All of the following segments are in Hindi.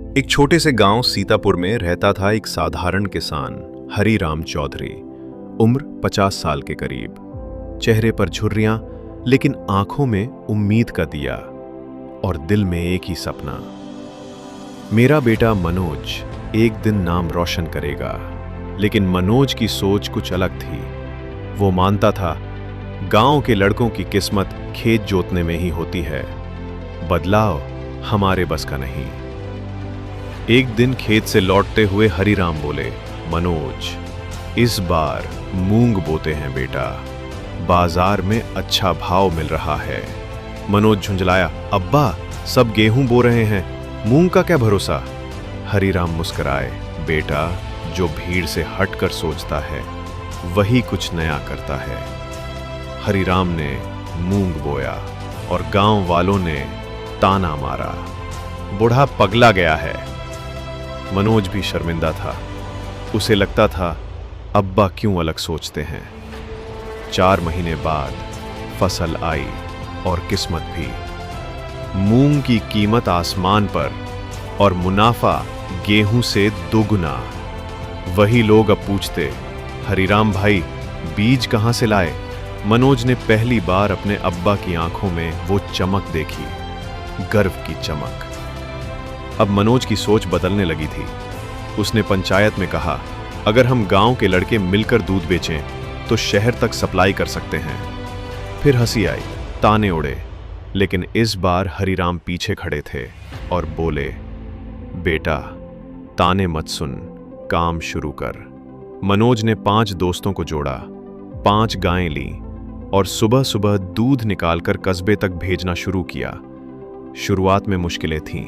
एक छोटे से गांव सीतापुर में रहता था एक साधारण किसान हरिराम चौधरी। उम्र 50 साल के करीब। चेहरे पर झुर्रियां, लेकिन आंखों में उम्मीद का दिया और दिल में एक ही सपना, मेरा बेटा मनोज एक दिन नाम रोशन करेगा। लेकिन मनोज की सोच कुछ अलग थी। वो मानता था गांव के लड़कों की किस्मत खेत जोतने में ही होती है, बदलाव हमारे बस का नहीं। एक दिन खेत से लौटते हुए हरिराम बोले, मनोज, इस बार मूंग बोते हैं बेटा, बाजार में अच्छा भाव मिल रहा है। मनोज झुंझलाया, अब्बा सब गेहूं बो रहे हैं, मूंग का क्या भरोसा। हरिराम मुस्कुराए, बेटा जो भीड़ से हटकर सोचता है वही कुछ नया करता है। हरिराम ने मूंग बोया और गांव वालों ने ताना मारा, बूढ़ा पगला गया है। मनोज भी शर्मिंदा था। उसे लगता था अब्बा क्यों अलग सोचते हैं। 4 महीने बाद फसल आई और किस्मत भी। मूंग की कीमत आसमान पर और मुनाफा गेहूं से दोगुना। वही लोग अब पूछते, हरिराम भाई बीज कहां से लाए। मनोज ने पहली बार अपने अब्बा की आंखों में वो चमक देखी, गर्व की चमक। अब मनोज की सोच बदलने लगी थी। उसने पंचायत में कहा, अगर हम गांव के लड़के मिलकर दूध बेचें तो शहर तक सप्लाई कर सकते हैं। फिर हंसी आई, ताने उड़े, लेकिन इस बार हरिराम पीछे खड़े थे और बोले, बेटा ताने मत सुन, काम शुरू कर। मनोज ने 5 दोस्तों को जोड़ा, 5 गायें ली और सुबह सुबह दूध निकालकर कस्बे तक भेजना शुरू किया। शुरुआत में मुश्किलें थीं,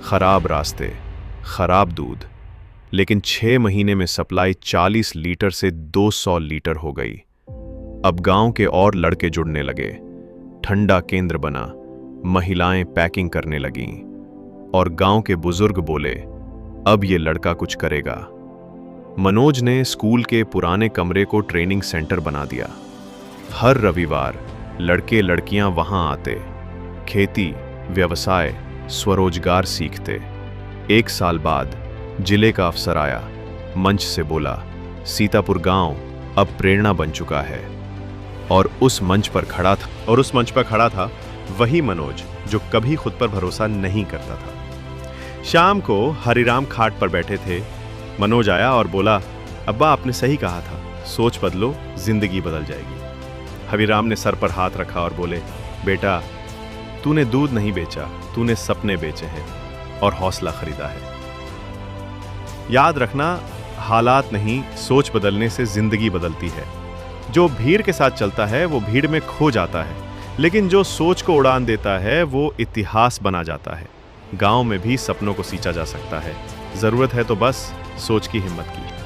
खराब रास्ते, खराब दूध, लेकिन 6 महीने में सप्लाई 40 लीटर से 200 लीटर हो गई। अब गांव के और लड़के जुड़ने लगे, ठंडा केंद्र बना, महिलाएं पैकिंग करने लगीं और गांव के बुजुर्ग बोले, अब ये लड़का कुछ करेगा। मनोज ने स्कूल के पुराने कमरे को ट्रेनिंग सेंटर बना दिया। हर रविवार लड़के लड़कियां वहां आते, खेती, व्यवसाय, स्वरोजगार सीखते। 1 साल बाद जिले का अफसर आया, मंच से बोला, सीतापुर गांव अब प्रेरणा बन चुका है। और उस मंच पर खड़ा था वही मनोज जो कभी खुद पर भरोसा नहीं करता था। शाम को हरिराम खाट पर बैठे थे। मनोज आया और बोला, अब्बा आपने सही कहा था, सोच बदलो जिंदगी बदल जाएगी। हरिराम ने सर पर हाथ रखा और बोले, बेटा तूने दूध नहीं बेचा, तूने सपने बेचे हैं और हौसला खरीदा है। याद रखना, हालात नहीं, सोच बदलने से जिंदगी बदलती है। जो भीड़ के साथ चलता है वो भीड़ में खो जाता है, लेकिन जो सोच को उड़ान देता है वो इतिहास बना जाता है। गांव में भी सपनों को सींचा जा सकता है, जरूरत है तो बस सोच की हिम्मत की।